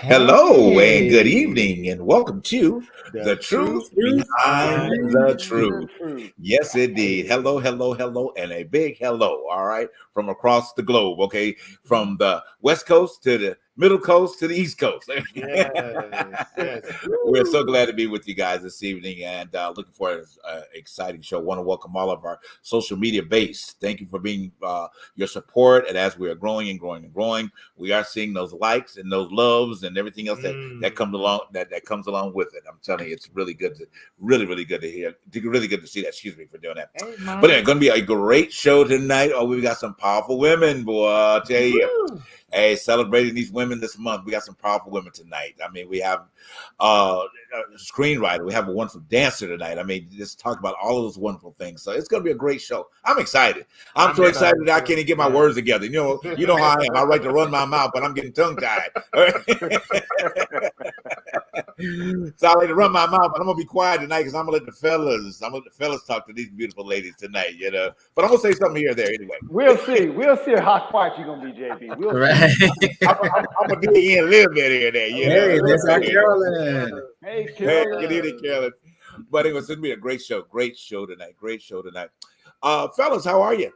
Hello and good Hey, evening, and welcome to The the Truth truth Behind the behind Truth. the truth. Yes, indeed. Hello, Hey. hello, hello, and a big hello, all right, from across the globe, okay? From the West Coast to the Middle Coast to the East Coast. Yes, yes. We're so Woo. glad to be with you guys this evening and looking for an exciting show. Want to welcome all of our social media base. Thank you for being your support. And as we are growing and growing and growing, we are seeing those likes and those loves and everything else that comes along that comes along with it. I'm telling you, it's really good to really good to hear. Really good to see that. Excuse me for doing that. Hey, But man. it's going to be a great show tonight. Oh, we've got some powerful women, boy. I'll tell you. Woo. Hey, celebrating these women this month. We got some powerful women tonight. I mean, we have a screenwriter. We have a wonderful dancer tonight. I mean, just talk about all of those wonderful things. So it's going to be a great show. I'm excited. I'm so excited that I can't even get my words together. You know how I am. I like to run my mouth, but I'm getting tongue tied. So I like to run my mouth, but I'm gonna be quiet tonight because I'm gonna let the fellas talk to these beautiful ladies tonight, But I'm gonna say something here or there anyway. We'll see. We'll see how quiet you're gonna be, JB. We'll Right. see. I'm gonna dig in a little bit here and there, Hey, there's our Carolyn. Hey, Hey, good evening, Carolyn. Carolyn. But it was gonna be a great show tonight. Great show tonight. Fellas, how are you?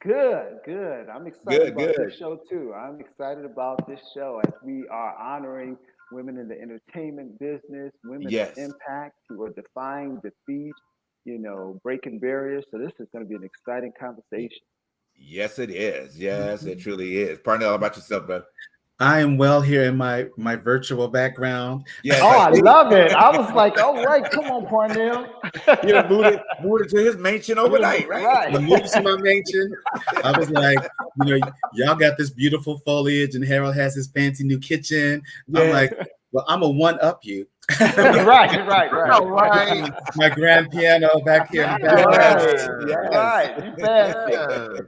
Good, good. I'm excited about Good. this show too. I'm excited about this show as we are honoring women in the entertainment business, women of Yes. impact who are defying defeat, breaking barriers. So this is going to be an exciting conversation. Yes, it is. Yes, it truly is. Partner, all about yourself, brother. I am well here in my virtual background. Yes, Oh, I I see. love it. I was like, all right, come on, Parnell. You know, moved it to his mansion overnight, right? I moved to my mansion. I was like, y'all got this beautiful foliage, and Harold has his fancy new kitchen. I'm like, well, I'm a one-up you. right. My grand piano back here in the background. Right. You fancy.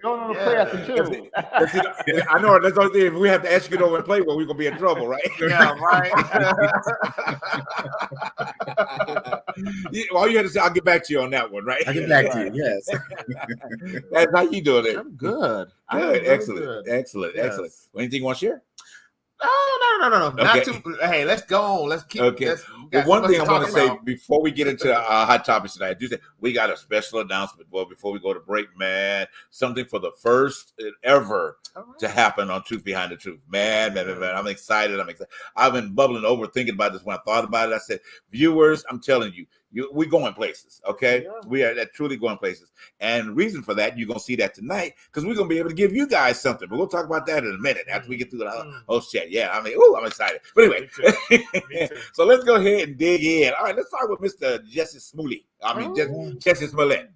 Going on the prayer for two. I know that's the only thing. If we have to ask you to go over and play, well, we're gonna be in trouble, right? Yeah, right. All you had to say, I'll get back to you on that one, right? I'll get back to you. Yes. That's how you doing it. I'm good. Good. Excellent. Good. Excellent. Yes. Excellent. Anything you want to share? No. Okay. Not too. Hey, let's go on. Let's keep. Okay. Well, one thing I want to say before we get into hot topics tonight, I do say we got a special announcement. Well, before we go to break, man, something for the first ever to happen on Truth Behind the Truth. Man. I'm excited. I've been bubbling over thinking about this when I thought about it. I said, viewers, I'm telling you, we're going places, okay? Yeah. We are truly going places. And the reason for that, you're going to see that tonight, because we're going to be able to give you guys something. But we'll talk about that in a minute after we get through the host chat. Yeah, I'm excited. But anyway, Me too. So let's go ahead and dig in. All right, let's start with Mr. Jesse Smollett. Jesse Smollett.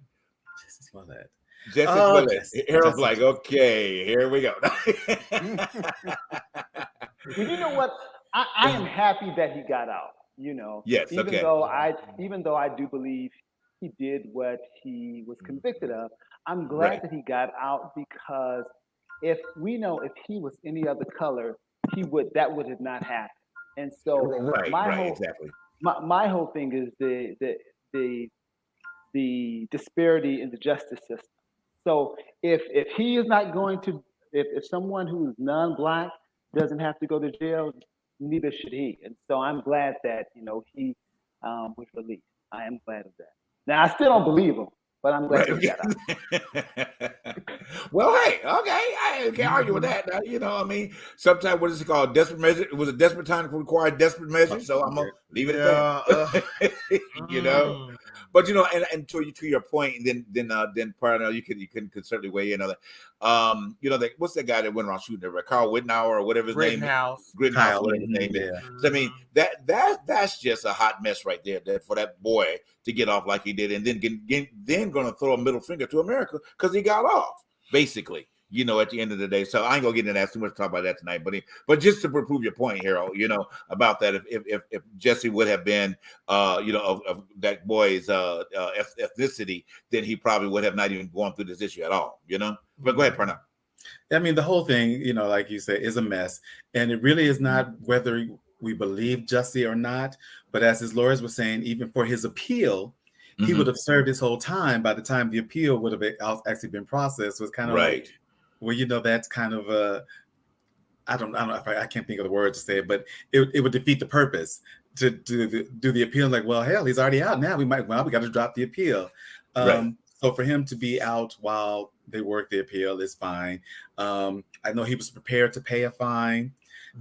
Jesse Smollett. Harold's like, okay, here we go. You know what? I am happy that he got out. Yes, even though I do believe he did what he was convicted of, I'm glad that he got out, because if he was any other color, that would have not happened. And so my whole thing is the disparity in the justice system. So if he is not going to, if someone who is non-black doesn't have to go to jail, neither should he. And so I'm glad that he was released. I am glad of that. Now I still don't believe him, but I'm glad he got out. Well, hey, okay, I can't argue with that. I mean, sometimes what is it called? Desperate measure. It was a desperate time to require desperate measures. So I'm gonna leave it at that. But and to your point, and then partner, you can certainly weigh in on that. What's that guy that went around shooting everywhere? Carl Wittenauer or whatever his name is. Grittenhouse, whatever his name is. So, I mean, that's just a hot mess right there. That for that boy to get off like he did, and then going to throw a middle finger to America because he got off, basically. At the end of the day. So I ain't gonna get into that too much, talk about that tonight. But just to prove your point, Harold, about that, if Jesse would have been, of that boy's ethnicity, then he probably would have not even gone through this issue at all. But go ahead, Parnell. I mean, the whole thing, like you said, is a mess, and it really is not whether we believe Jesse or not. But as his lawyers were saying, even for his appeal, he would have served his whole time by the time the appeal would have actually been processed. So it's kind of like, well, that's kind of I don't know if I can't think of the word to say it, but it would defeat the purpose to do the appeal. Like, well, hell, he's already out now. We got to drop the appeal. Right. So for him to be out while they work the appeal is fine. I know he was prepared to pay a fine.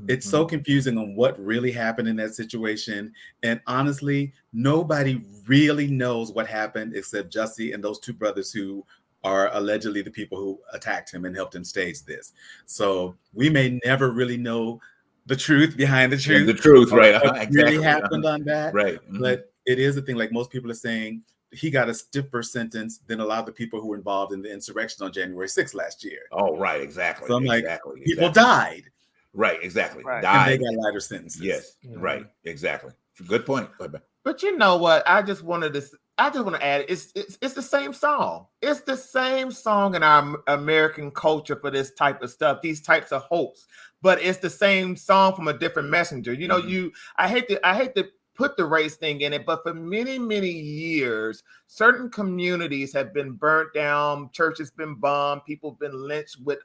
It's so confusing on what really happened in that situation. And honestly, nobody really knows what happened except Jussie and those two brothers who are allegedly the people who attacked him and helped him stage this. So we may never really know the truth behind the truth. The truth, right? What Exactly. really happened on that. Right. But it is a thing, like most people are saying, he got a stiffer sentence than a lot of the people who were involved in the insurrection on January 6th last year. Oh, right. Exactly. So I'm exactly. like, people died. Right. Exactly. Right. Died. And they got lighter sentences. Yes. Right. Exactly. Good point. But you know what? I just want to add, it's the same song. It's the same song in our American culture for this type of stuff, these types of hopes. But it's the same song from a different messenger. You know, I hate to put the race thing in it, but for many, many years, certain communities have been burnt down, churches been bombed, people have been lynched with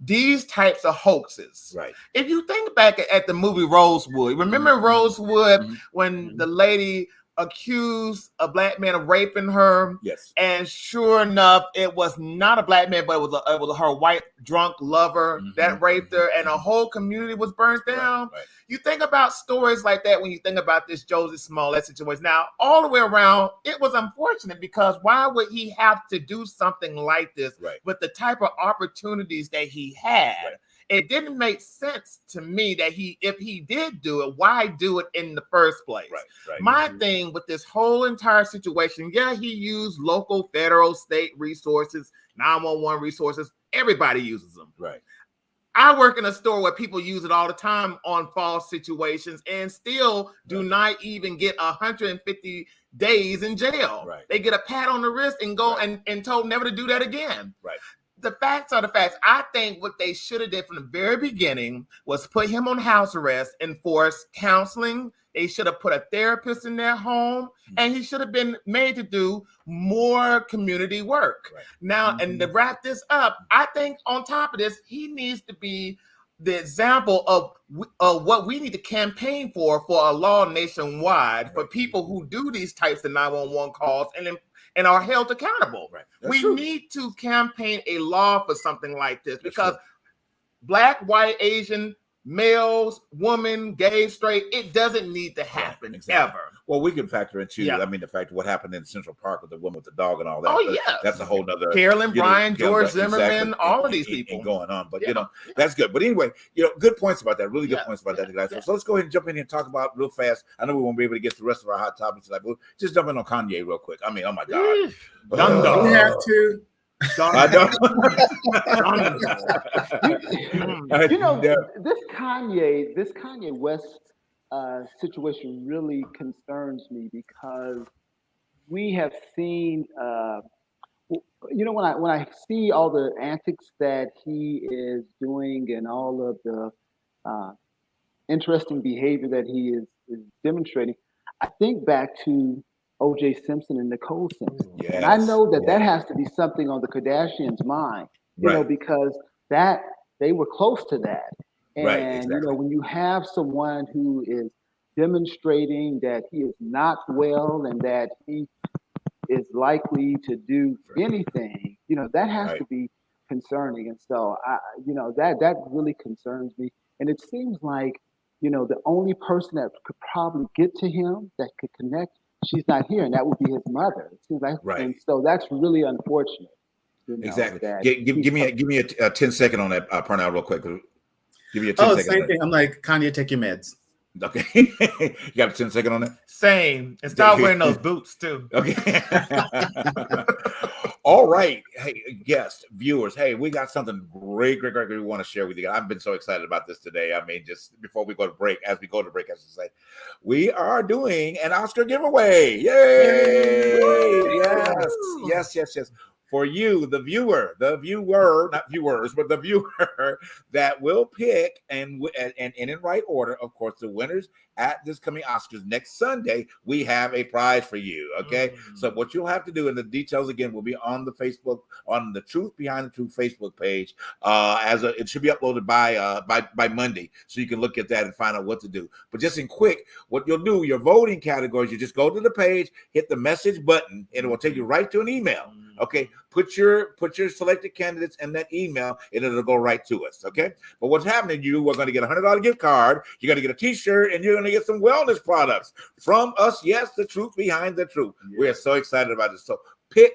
these types of hoaxes. Right. If you think back at the movie Rosewood, remember Rosewood when the lady accused a black man of raping her? Yes. And sure enough, it was not a black man, but it was her white drunk lover that raped her, and a whole community was burnt down. Right. You think about stories like that when you think about this Josie Smollett situation. Now, all the way around, it was unfortunate because why would he have to do something like this with the type of opportunities that he had? Right. It didn't make sense to me that if he did do it, why do it in the first place? Right. My thing with this whole entire situation, he used local, federal, state resources, 911 resources. Everybody uses them. Right. I work in a store where people use it all the time on false situations and still do not even get 150 days in jail. Right. They get a pat on the wrist and go and told never to do that again. Right. The facts are the facts. I think what they should have did from the very beginning was put him on house arrest, enforce counseling. They should have put a therapist in their home, and he should have been made to do more community work. Right. Now, and to wrap this up, I think on top of this, he needs to be the example of what we need to campaign for a law nationwide for people who do these types of 911 calls and are held accountable. Right. We need to campaign a law for something like this because Black, white, Asian, males, woman, gay, straight, it doesn't need to happen ever. Well, we can factor into, I mean, the fact of what happened in Central Park with the woman with the dog and all that. Oh, yeah. That's a whole nother. Carolyn Bryan, George Zimmerman, all of these people. And going on. But, that's good. But anyway, good points about that. Really good points about that, guys. So let's go ahead and jump in here and talk about real fast. I know we won't be able to get to the rest of our hot topics tonight, but just jump in on Kanye real quick. I mean, oh, my God. We have to. I don't. This Kanye West situation really concerns me because we have seen, when I see all the antics that he is doing and all of the interesting behavior that he is demonstrating, I think back to O.J. Simpson and Nicole Simpson. Yes, and I know that has to be something on the Kardashians' mind, because they were close to that. And, when you have someone who is demonstrating that he is not well and that he is likely to do anything, that has to be concerning. And so, that really concerns me. And it seems like, the only person that could probably get to him, that could connect, she's not here, and that would be his mother. It seems like, and so that's really unfortunate. Exactly. Give me a 10-second on that, Parnell, real quick. Give me a 10 second. Same thing. I'm like, Kanye, take your meds. Okay. You got a 10-second on that? Same. And start wearing those boots too. Okay. All right. Hey, guests, viewers. Hey, we got something great we want to share with you. I've been so excited about this today. I mean, just before we go to break, as we go to break, I should say, we are doing an Oscar giveaway. Yay! Yes. for you, the viewer, not viewers, but the viewer that will pick and in right order, of course, the winners at this coming Oscars next Sunday. We have a prize for you. Okay, so what you'll have to do, and the details again will be on the Facebook, on the Truth Behind the Truth Facebook page. It should be uploaded by Monday, so you can look at that and find out what to do. But just in quick, what you'll do, your voting categories, you just go to the page, hit the message button, and it will take you right to an email. Okay, put your selected candidates in that email, and it'll go right to us. Okay, but what's happening? You are going to get a $100 gift card. You're going to get a T-shirt, and you're going to get some wellness products from us. Yes, the Truth Behind the Truth. Yeah. We are so excited about this. So pick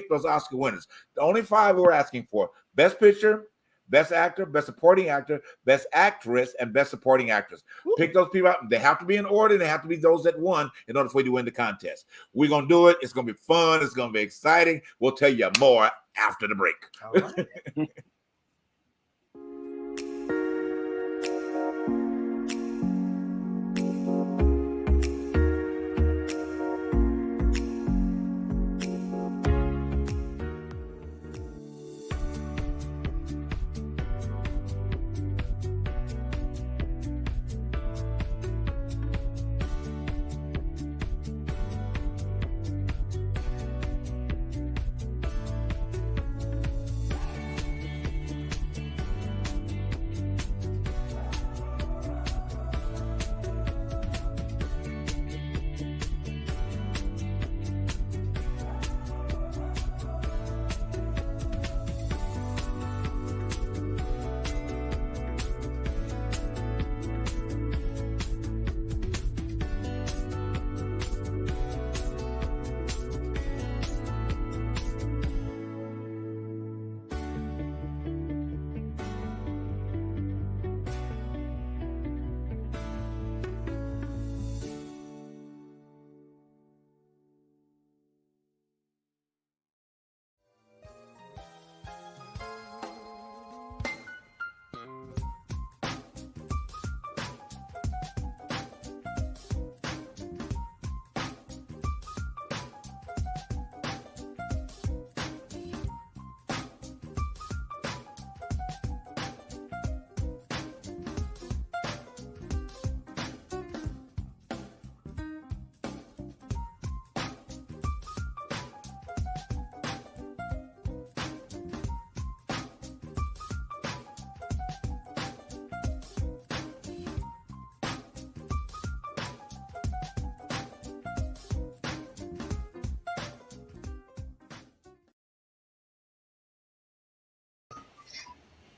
those Oscar winners. The only 5 we're asking for: Best Picture, Best Actor, Best Supporting Actor, Best Actress, and Best Supporting Actress. Ooh. Pick those people out. They have to be in order. They have to be those that won in order for you to win the contest. We're going to do it. It's going to be fun. It's going to be exciting. We'll tell you more after the break. All right.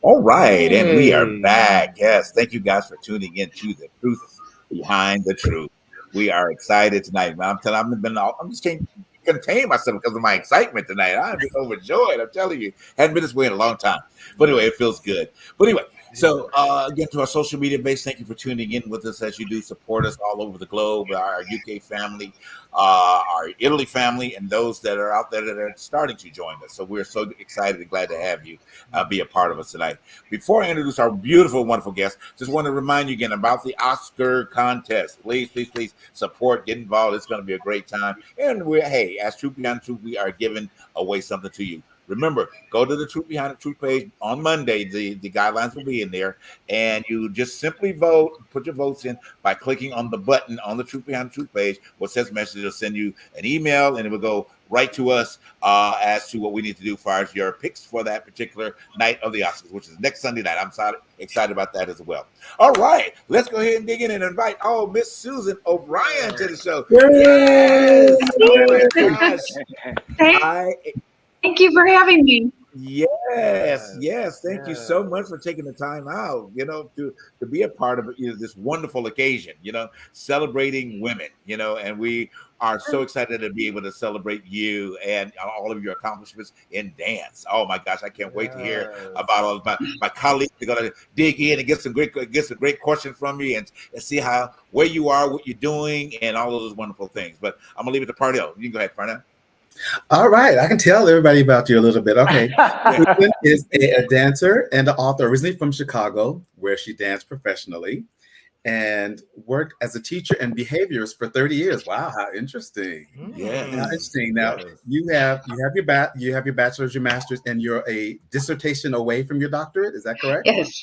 All right, and we are back. Yes, thank you guys for tuning in to the Truth Behind the Truth. We are excited tonight, man. I'm just can't contain myself because of my excitement tonight. I'm just overjoyed. I'm telling you, hadn't been this way in a long time. But anyway, it feels good. But anyway, so again, to our social media base, thank you for tuning in with us as you do support us all over the globe. Our UK family, our Italy family, and those that are out there that are starting to join us. So we're so excited and glad to have you be a part of us tonight. Before I introduce our beautiful, wonderful guest, just want to remind you again about the Oscar contest. Please, please, please support, get involved. It's going to be a great time. And as Truth Behind the Truth, we are giving away something to you. Remember, go to the Truth Behind the Truth page on Monday. The guidelines will be in there. And you just simply vote, put your votes in by clicking on the button on the Truth Behind the Truth page. What says message will send you an email, and it will go right to us as to what we need to do as far as your picks for that particular night of the Oscars, which is next Sunday night. I'm excited about that as well. All right, let's go ahead and dig in and invite Miss Susan O'Brien to the show. Yes! Oh my gosh. Thank you for having me. Yes. Thank you so much for taking the time out, to be a part of this wonderful occasion, celebrating women, and we are so excited to be able to celebrate you and all of your accomplishments in dance. Oh my gosh, I can't wait to hear about all of my colleagues. They're going to dig in and get some great questions from you and see where you are, what you're doing, and all of those wonderful things. But I'm gonna leave it to Parnell. You can go ahead, Parnell. All right, I can tell everybody about you a little bit. Okay, Susan is a dancer and an author, originally from Chicago, where she danced professionally. and worked as a teacher and behaviorist for 30 years. Wow, how interesting. Yeah. How interesting. Now you have your bachelor's, your master's, and you're a dissertation away from your doctorate. Is that correct? Yes.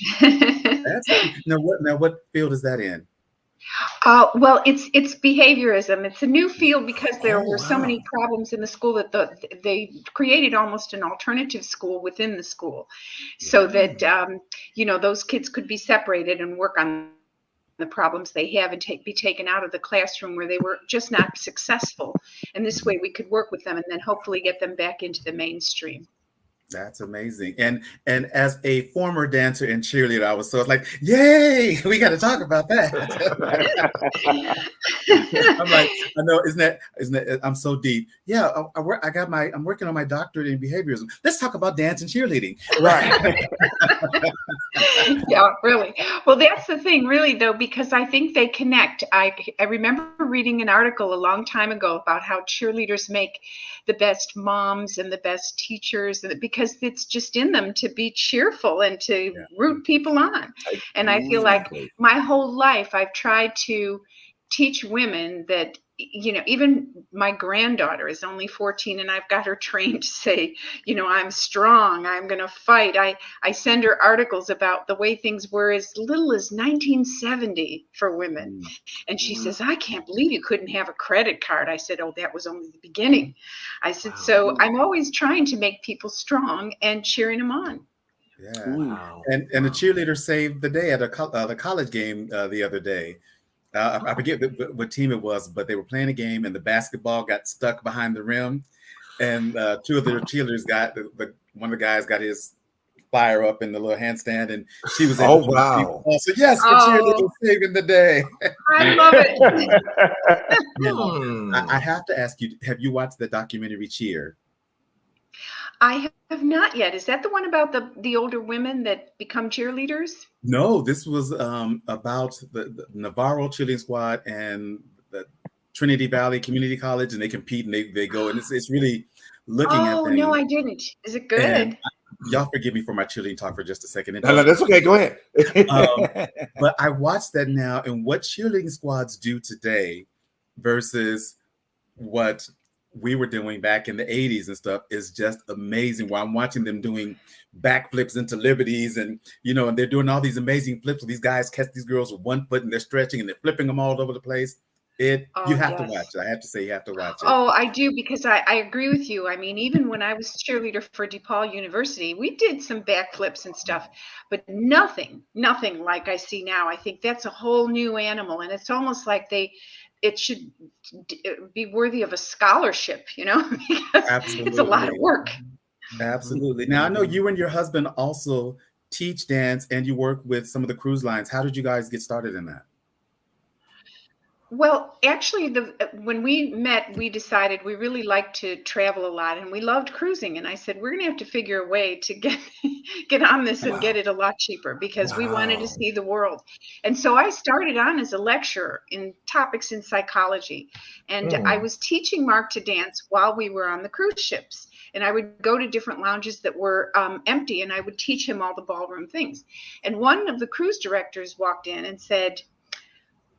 Now what field is that in? Well, it's behaviorism. It's a new field because there were so many problems in the school that they created almost an alternative school within the school, so that those kids could be separated and work on the problems they have and be taken out of the classroom where they were just not successful. And this way we could work with them and then hopefully get them back into the mainstream. That's amazing. And as a former dancer and cheerleader, I was like, yay, we got to talk about that. I'm like, I know, isn't that, I'm so deep. Yeah, I'm working on my doctorate in behaviorism. Let's talk about dance and cheerleading. Right. Yeah, really. Well, that's the thing, really, though, because I think they connect. I remember reading an article a long time ago about how cheerleaders make the best moms and the best teachers, because it's just in them to be cheerful and to root people on. And I feel like my whole life I've tried to teach women that, even my granddaughter is only 14 and I've got her trained to say, I'm strong, I'm going to fight. I send her articles about the way things were as little as 1970 for women. And she says, I can't believe you couldn't have a credit card. I said, oh, that was only the beginning. I said, so I'm always trying to make people strong and cheering them on. Yeah. Wow. And the cheerleader saved the day at the college game the other day. I forget what team it was, but they were playing a game and the basketball got stuck behind the rim, and two of the cheerleaders one of the guys got his fire up in the little handstand, and she was able to wow! So yes, the cheerleader saving the day. I love it. Now, I have to ask you: have you watched the documentary Cheer? I have not yet. Is that the one about the older women that become cheerleaders? No, this was about the Navarro cheerleading squad and the Trinity Valley Community College, and they compete and they go, and it's really looking at things. Oh, no, I didn't. Is it good? Y'all forgive me for my cheerleading talk for just a second. No, that's okay. Go ahead. But I watched that now, and what cheerleading squads do today versus what we were doing back in the 80s and stuff is just amazing. While I'm watching them doing backflips into liberties, and and they're doing all these amazing flips where these guys catch these girls with one foot and they're stretching and they're flipping them all over the place. You have to watch it. I have to say you have to watch it. Oh, I do, because I agree with you. I mean, even when I was cheerleader for DePaul University, we did some backflips and stuff, but nothing like I see now. I think that's a whole new animal, and it's almost like it should be worthy of a scholarship, because Absolutely. It's a lot of work. Absolutely. Now, I know you and your husband also teach dance and you work with some of the cruise lines. How did you guys get started in that? Well, actually, when we met, we decided we really liked to travel a lot, and we loved cruising. And I said, we're going to have to figure a way to get on this and get it a lot cheaper, because we wanted to see the world. And so I started on as a lecturer in topics in psychology, and I was teaching Mark to dance while we were on the cruise ships. And I would go to different lounges that were empty, and I would teach him all the ballroom things. And one of the cruise directors walked in and said,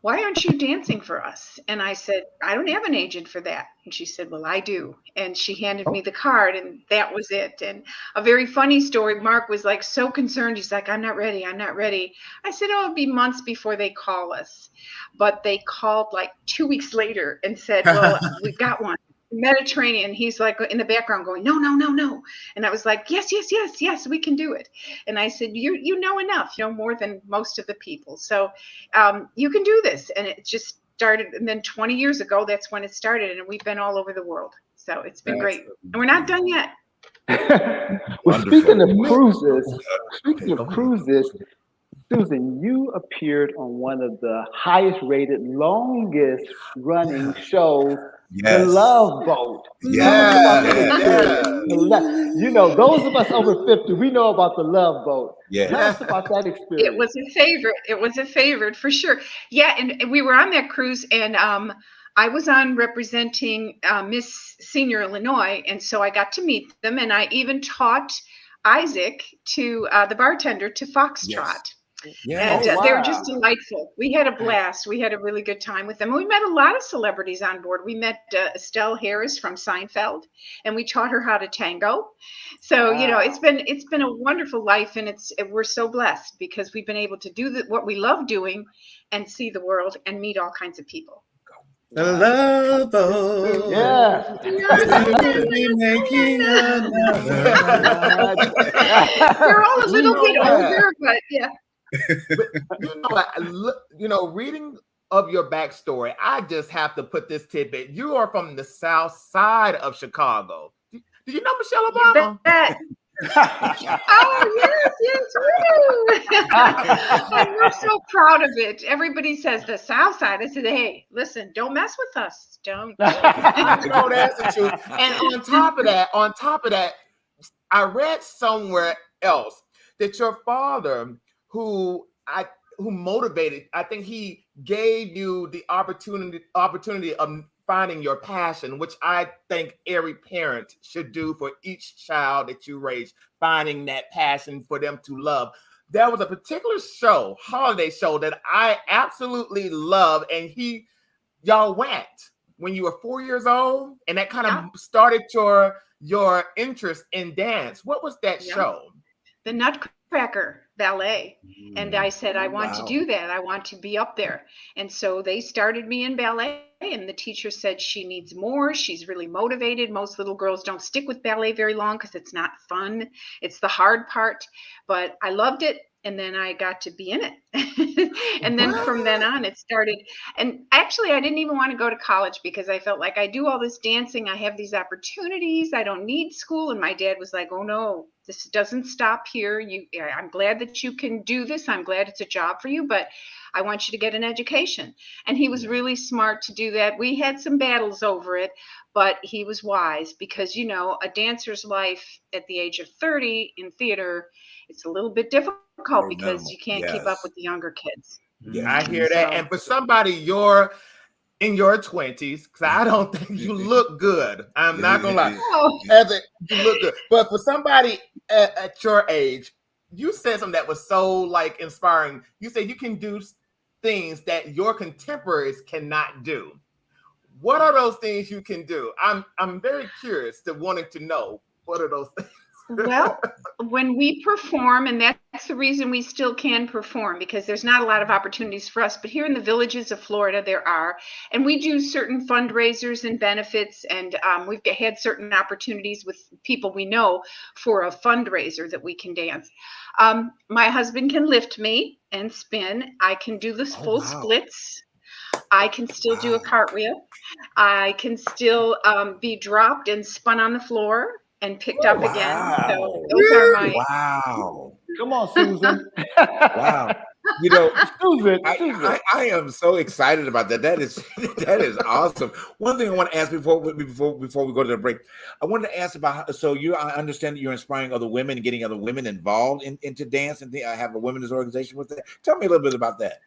why aren't you dancing for us? And I said, I don't have an agent for that. And she said, well, I do. And she handed me the card, and that was it. And a very funny story, Mark was like so concerned. He's like, I'm not ready. I said, oh, it'll be months before they call us. But they called like 2 weeks later and said, well, we've got one. Mediterranean. He's like in the background going, no. And I was like, yes, we can do it. And I said, you know enough, more than most of the people. So you can do this. And it just started. And then 20 years ago, that's when it started. And we've been all over the world. So it's been great. And we're not done yet. Well, speaking of cruises, Susan, you appeared on one of the highest rated, longest running shows, The Love Boat. Those of us over 50, we know about The Love Boat. Tell us about that experience. It was a favorite for sure. Yeah, and we were on that cruise, and I was on representing Miss Senior Illinois, and so I got to meet them, and I even taught Isaac, to the bartender, to foxtrot. Yeah. And they were just delightful. We had a blast. We had a really good time with them. We met a lot of celebrities on board. We met Estelle Harris from Seinfeld, and we taught her how to tango. So it's been a wonderful life, and we're so blessed because we've been able to do what we love doing, and see the world and meet all kinds of people. The love boat. Yeah. Making another. You're all a little bit older, but yeah. But, reading of your backstory, I just have to put this tidbit. You are from the South Side of Chicago. Did you know Michelle Obama? Oh, yes, woo! We're so proud of it. Everybody says the South Side. I said, hey, listen, don't mess with us. Don't. That's the truth. And on top of that, I read somewhere else that your father, who motivated, I think he gave you the opportunity of finding your passion, which I think every parent should do for each child that you raise, finding that passion for them to love. There was a particular holiday show that I absolutely love, and y'all went when you were 4 years old, and that kind of started your interest in dance. What was that show? The Nutcracker Ballet. And I said, I want to do that. I want to be up there. And so they started me in ballet, and the teacher said she needs more. She's really motivated. Most little girls don't stick with ballet very long because it's not fun. It's the hard part. But I loved it. And then I got to be in it. And then from then on, it started. And actually, I didn't even want to go to college because I felt like I do all this dancing. I have these opportunities. I don't need school. And my dad was like, oh, no, this doesn't stop here. I'm glad that you can do this. I'm glad it's a job for you, but I want you to get an education. And he was really smart to do that. We had some battles over it, but he was wise because, a dancer's life at the age of 30 in theater, it's a little bit difficult because you can't keep up with the younger kids. Yeah, I hear that. And for somebody in your 20s, because I don't think you look good. I'm not going to lie. You look good. But for somebody at your age, you said something that was so inspiring. You said you can do things that your contemporaries cannot do. What are those things you can do? I'm very curious to wanting to know what are those things. Well, when we perform, and that's the reason we still can perform, because there's not a lot of opportunities for us, but here in the villages of Florida, there are, and we do certain fundraisers and benefits, and we've had certain opportunities with people we know for a fundraiser that we can dance. My husband can lift me and spin. I can do the full splits. I can still do a cartwheel. I can still be dropped and spun on the floor and picked up again. So those are my Come on, Susan. Wow. Susan. I am so excited about that. That is awesome. One thing I want to ask before we go to the break, I wanted to ask about I understand that you're inspiring other women and getting other women involved into dance, and I have a women's organization with that. Tell me a little bit about that.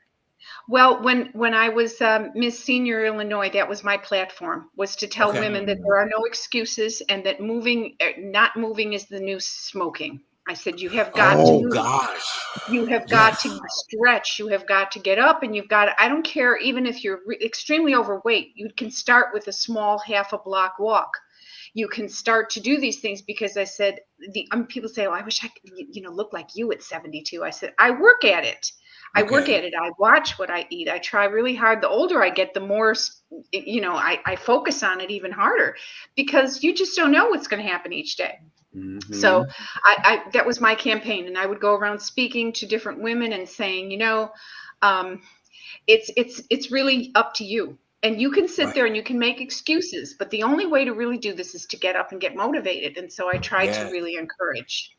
Well, when I was Miss Senior Illinois, that was my platform, was to tell women that there are no excuses and that not moving is the new smoking. I said, you have got to move. You have got to stretch. You have got to get up, and I don't care, even if you're extremely overweight, you can start with a small half a block walk. You can start to do these things because I said, people say, oh, I wish I could, look like you at 72. I said, I work at it. I work at it. I watch what I eat. I try really hard. The older I get, the more, I focus on it even harder because you just don't know what's going to happen each day. Mm-hmm. So that was my campaign. And I would go around speaking to different women and saying, it's really up to you. And you can sit there and you can make excuses, but the only way to really do this is to get up and get motivated. And so I try to really encourage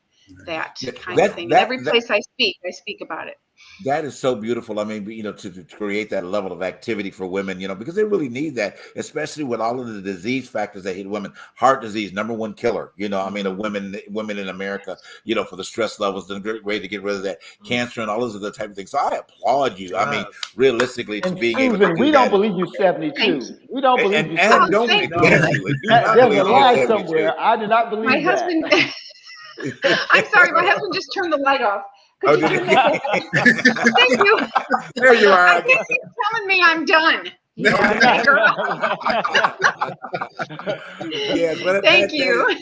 that kind of thing. Every place I speak about it. That is so beautiful. I mean, to create that level of activity for women, because they really need that, especially with all of the disease factors that hit women. Heart disease, #1 killer. Of women in America. For the stress levels, the great way to get rid of that. Cancer and all those other type of things. So I applaud you. I mean, realistically, to being able to do we don't believe you 72. We don't believe you 72. Don't there's a lie somewhere. I do not believe my husband. I'm sorry, my husband just turned the light off. Could you turn this off? Thank you. There you are. I think he's telling me I'm done. Okay, girl. Yes, but Thank you.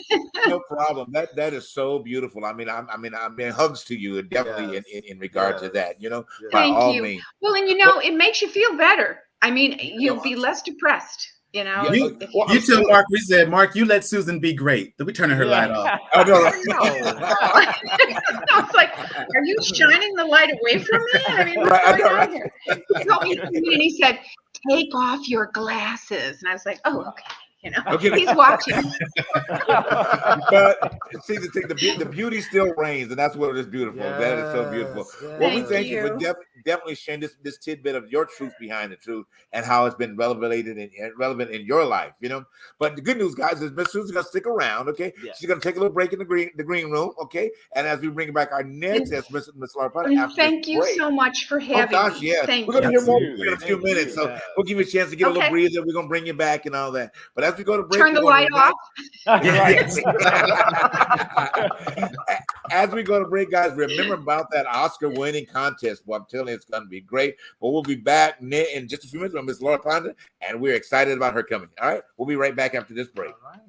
No problem. That is so beautiful. I mean, hugs to you, definitely in regard to that. You know, by Thank all you. means. Well, and it makes you feel better. I mean, you'll be less depressed. You know, You tell Mark, we said, Mark, you let Susan be great. Then we turning her light off. Oh, no. No, it's like, are you shining the light away from me? I mean, what's going on here? He told me, and he said, take off your glasses. And I was like, oh, okay. You know, he's watching. But see, the thing, the beauty still reigns, and that's what is beautiful. That is so beautiful. Yes. Well, we thank you for definitely sharing this tidbit of your truth behind the truth and how it's been relevant in your life. You know, but the good news, guys, is Miss Susan's gonna stick around. Okay, she's gonna take a little break in the green room. Okay, and as we bring back our next guest, Miss Laura Fonda, thank you so much for having me. Yeah, thank we're gonna you. hear more in a few minutes, so we'll give you a chance to get a little breather. We're gonna bring you back and all that. But as we go to break, turn the light off. As we go to break, guys, remember about that Oscar-winning contest. Well, I'm telling you, it's going to be great. But we'll be back in just a few minutes with Miss Laura Fonda, and we're excited about her coming. All right, we'll be right back after this break. All right.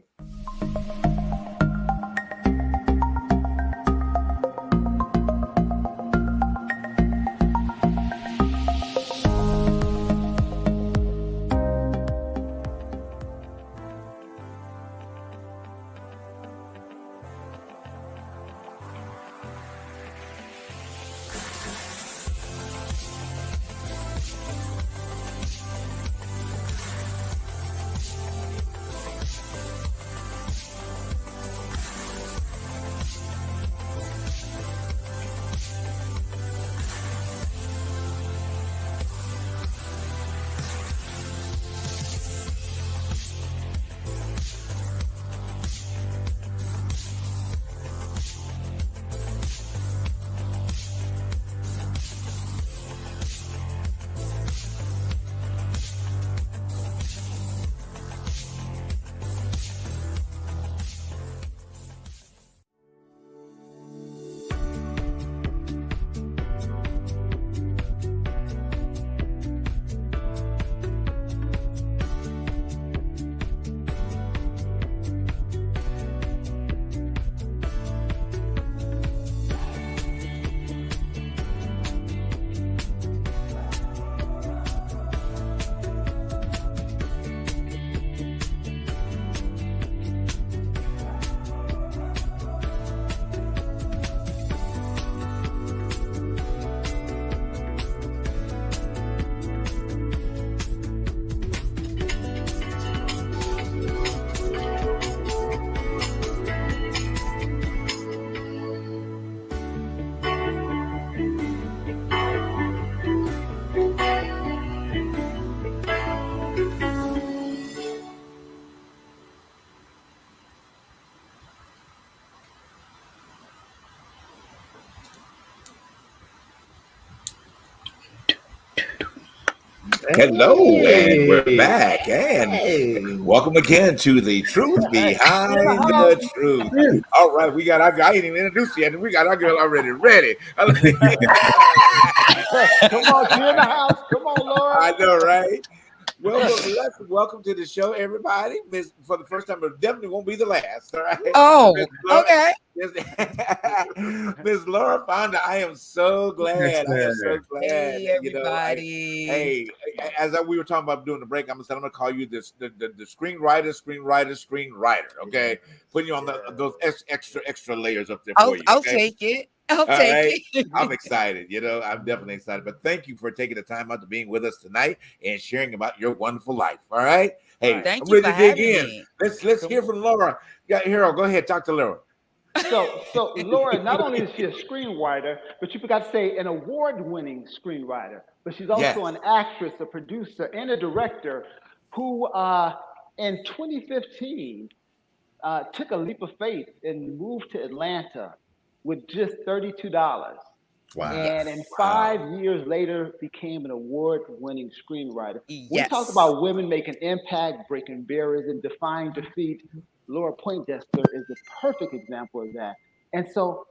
Hello, and we're back, and welcome again to the truth behind the truth. All right, we got our guy. I didn't even introduce you yet. We got our girl already ready. Come on, she in the house. Come on, Laura. I know, right? Welcome to the show, everybody. For the first time, but definitely won't be the last. All right. Oh, okay. Miss Laura Fonda, I am so glad. Hey, everybody. We were talking about doing the break, I'm gonna call you the screenwriter. Okay, putting you on those extra layers up there for you. Okay? I'll take it. I'll take it. I'm excited. I'm definitely excited. But thank you for taking the time out to being with us tonight and sharing about your wonderful life. All right. Hey, thank I'm you ready for to dig having in. me. Let's hear from Laura. Yeah, Harold, go ahead. Talk to Laura. So Laura, not only is she a screenwriter, but you forgot to say an award-winning screenwriter. But she's also an actress, a producer, and a director who, in 2015, took a leap of faith and moved to Atlanta with just $32. Wow. And in 5 years later, became an award-winning screenwriter. Yes. We talk about women making impact, breaking barriers, and defying defeat. Laura Poindexter is the perfect example of that. And so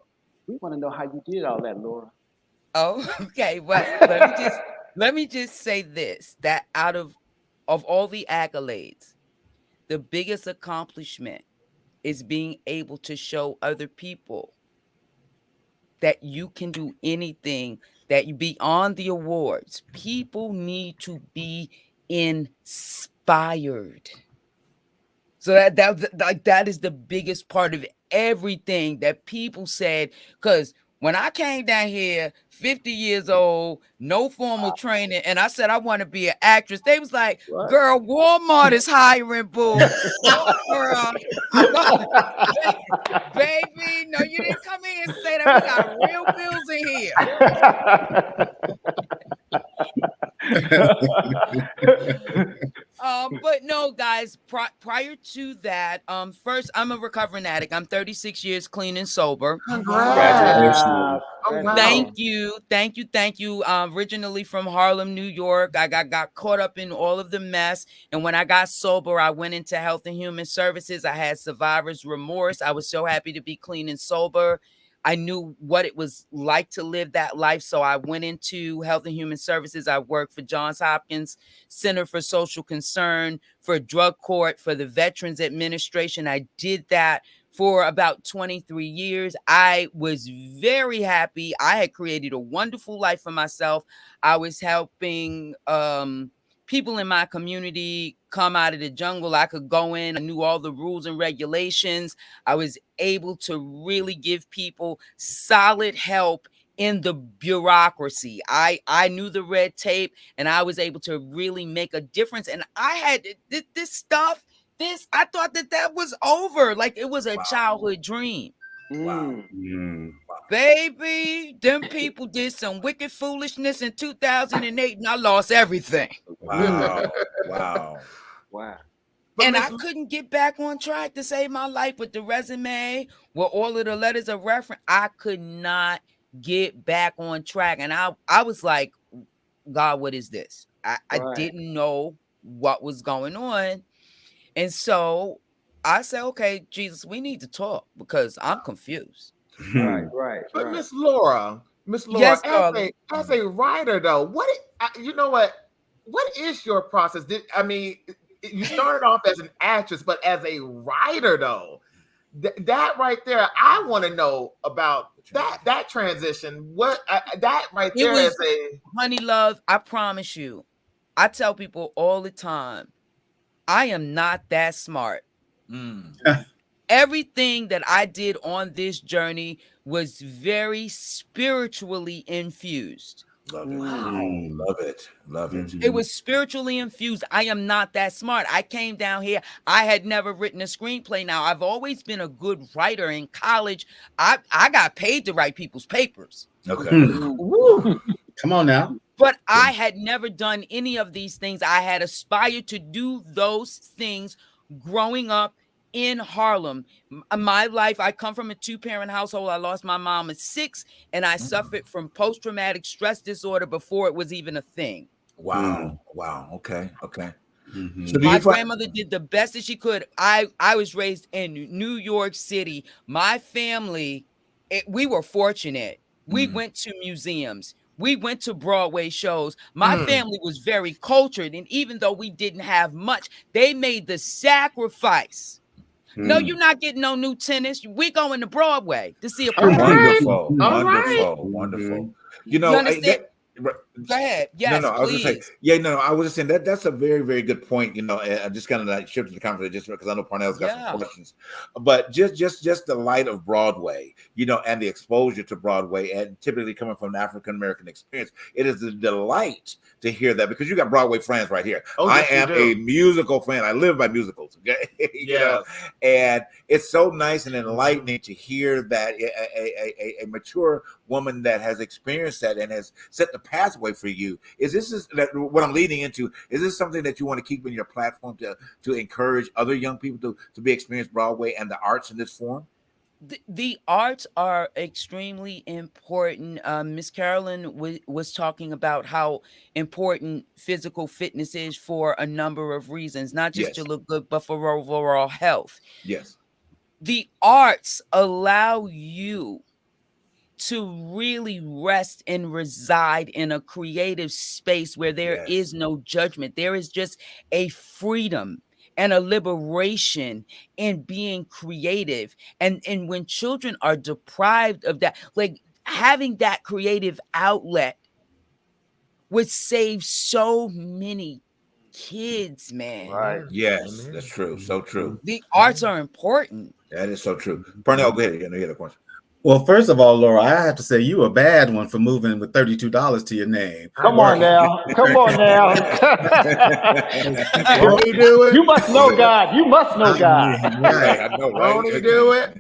We want to know how you did all that, Laura. Oh, okay. But let me just say this: that out of all the accolades, the biggest accomplishment is being able to show other people that you can do anything, that you beyond the awards. People need to be inspired. So that is the biggest part of everything that people said. Because when I came down here, 50 years old, no formal training, and I said I want to be an actress, they was like, What? "Girl, Walmart is hiring, boo." No, girl. Baby, no, you didn't come in and say that. We got real bills in here. But no, guys, prior to that, first, I'm a recovering addict. I'm 36 years clean and sober. Congratulations. Oh, wow. Thank you. Originally from Harlem, New York. I got caught up in all of the mess. And when I got sober, I went into Health and Human Services. I had survivor's remorse. I was so happy to be clean and sober. I knew what it was like to live that life. So I went into Health and Human Services. I worked for Johns Hopkins Center for Social Concern, for Drug Court, for the Veterans Administration. I did that for about 23 years. I was very happy. I had created a wonderful life for myself. I was helping people in my community come out of the jungle. I could go in. I knew all the rules and regulations. I was able to really give people solid help in the bureaucracy. I knew the red tape, and I was able to really make a difference. And I had this stuff. I thought that was over. Like it was a childhood dream. Wow. Baby, them people did some wicked foolishness in 2008, and I lost everything. Wow. Wow. And I couldn't get back on track to save my life with the resume, with all of the letters of reference. I could not get back on track. And I was like, God, what is this? I didn't know what was going on. And so I said, okay, Jesus, we need to talk because I'm confused. Right. But Miss Laura, Yes, as a writer though, you know what is your process? You started off as an actress, but as a writer though, that right there, I want to know about that transition. What that right there is honey love. I promise you, I tell people all the time, I am not that smart. Everything that I did on this journey was very spiritually infused. Love it. Love it. Love it. It was spiritually infused. I am not that smart. I came down here. I had never written a screenplay. Now, I've always been a good writer in college. I got paid to write people's papers. Okay. Come on now. But I had never done any of these things. I had aspired to do those things growing up in Harlem. My life, I come from a 2-parent household. I lost my mom at 6, and I suffered from post-traumatic stress disorder before it was even a thing. Wow. Okay. So my grandmother did the best that she could. I was raised in New York City. My family, we were fortunate. We went to museums. We went to Broadway shows. My family was very cultured. And even though we didn't have much, they made the sacrifice. No, you're not getting no new tennis. We going to Broadway to see a play. Wonderful. You know, Go ahead. Yes, I was gonna say, I was just saying that's a very, very good point. I just kind of like shifted the conversation just because I know Parnell's got some questions. But just the light of Broadway, and the exposure to Broadway, and typically coming from an African American experience, it is a delight to hear that because you got Broadway friends right here. I am a musical fan. I live by musicals. Okay, and it's so nice and enlightening to hear that a mature woman that has experienced that and has set the pathway for you. Is this what I'm leading into? Is this something that you want to keep in your platform to encourage other young people to be experienced Broadway and the arts in this form? The arts are extremely important. Miss Carolyn was talking about how important physical fitness is for a number of reasons, not just to look good, but for overall health. Yes. The arts allow you to really rest and reside in a creative space where there is no judgment. There is just a freedom and a liberation in being creative. And when children are deprived of that, like having that creative outlet would save so many kids, man. Right. Yes, that's true. So true. The arts are important. That is so true. Parnell, go ahead. You had a question. Well, first of all, Laura, I have to say you a bad one for moving with $32 to your name. Come on now. Won't he do it? You must know God. You must know God. Right. I know, right? Won't he do it?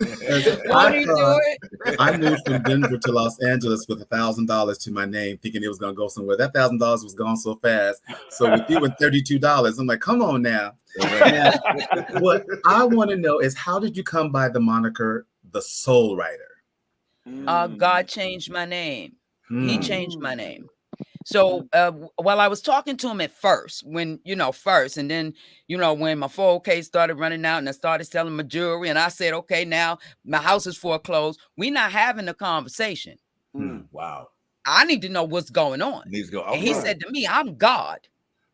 Won't he do it? I moved from Denver to Los Angeles with $1,000 to my name, thinking it was going to go somewhere. That $1,000 was gone so fast. So with you and $32, I'm like, come on now. What I want to know is, how did you come by the moniker The Soul Writer? God changed my name. He changed my name. So while I was talking to him at first, and then, when my 401k started running out and I started selling my jewelry, and I said, okay, now my house is foreclosed. We're not having a conversation. Wow. I need to know what's going on. And he said to me, I'm God.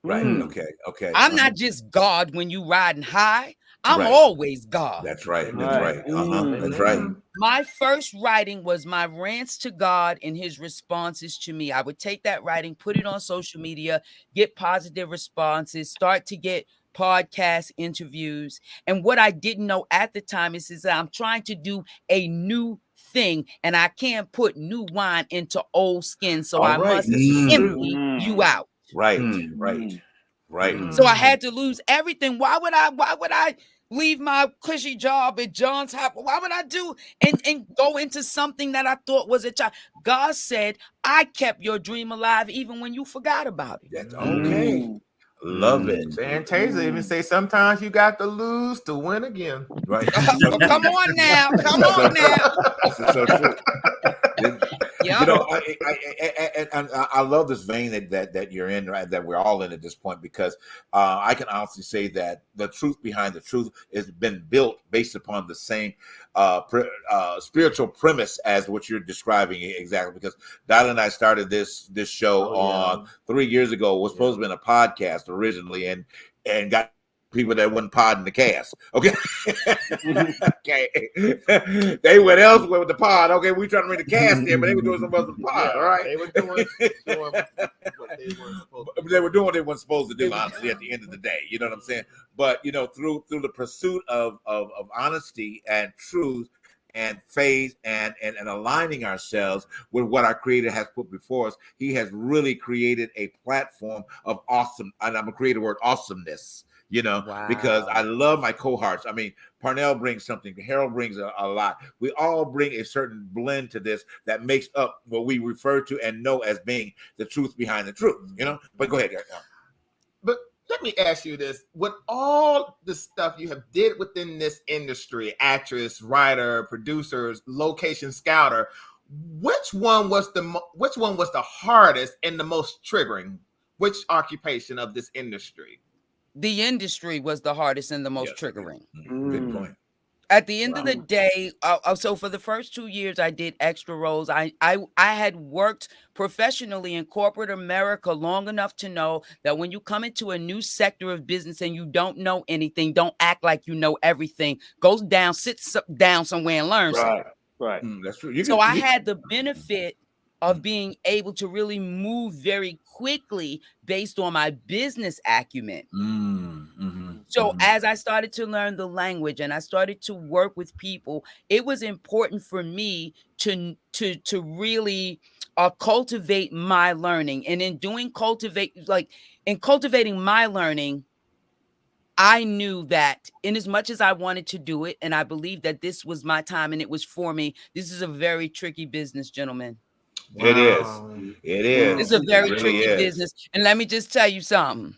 Right. Okay. I'm not just God when you riding high. I'm always God. That's right. That's right. My first writing was my rants to God and his responses to me. I would take that writing, put it on social media, get positive responses, start to get podcast interviews. And what I didn't know at the time is that I'm trying to do a new thing, and I can't put new wine into old skin. So I must empty you out. Right. So I had to lose everything. Why would I leave my cushy job at Johns Hopkins? Why would I do and go into something that I thought was a child? God said, I kept your dream alive even when you forgot about it. That's okay. Love it. Fantasia even say sometimes you got to lose to win again. Right. Come on now. This is so true. I love this vein that you're in, right? That we're all in at this point, because I can honestly say that the truth behind the truth has been built based upon the same spiritual premise as what you're describing exactly. Because Donna and I started this show on 3 years ago. It was supposed to be a podcast originally, and got people that wouldn't pod in the cast. Okay. Okay. They went elsewhere with the pod. Okay, we trying to bring the cast in, but they were doing something else with the pod. All right. They were doing what they weren't supposed to do. They were doing what they weren't supposed to do, honestly, at the end of the day. You know what I'm saying? But through the pursuit of honesty and truth and faith and aligning ourselves with what our Creator has put before us, He has really created a platform of awesome, and I'm gonna create the word awesomeness. Because I love my cohorts. I mean, Parnell brings something, Harold brings a lot. We all bring a certain blend to this that makes up what we refer to and know as being the truth behind the truth, But go ahead. But let me ask you this. With all the stuff you have did within this industry, actress, writer, producers, location scouter, which one was the hardest and the most triggering? Which occupation of this industry? The industry was the hardest and the most triggering. Good point. At the end of the day, so for the first 2 years, I did extra roles. I had worked professionally in corporate America long enough to know that when you come into a new sector of business and you don't know anything, don't act like you know everything. Go down, sit down somewhere and learn something. Right. That's true. I had the benefit of being able to really move very quickly based on my business acumen. So as I started to learn the language and I started to work with people, it was important for me to really cultivate my learning. And in cultivating my learning, I knew that in as much as I wanted to do it, and I believed that this was my time and it was for me, this is a very tricky business, gentlemen. Wow. It is. It's a very tricky business. And let me just tell you something.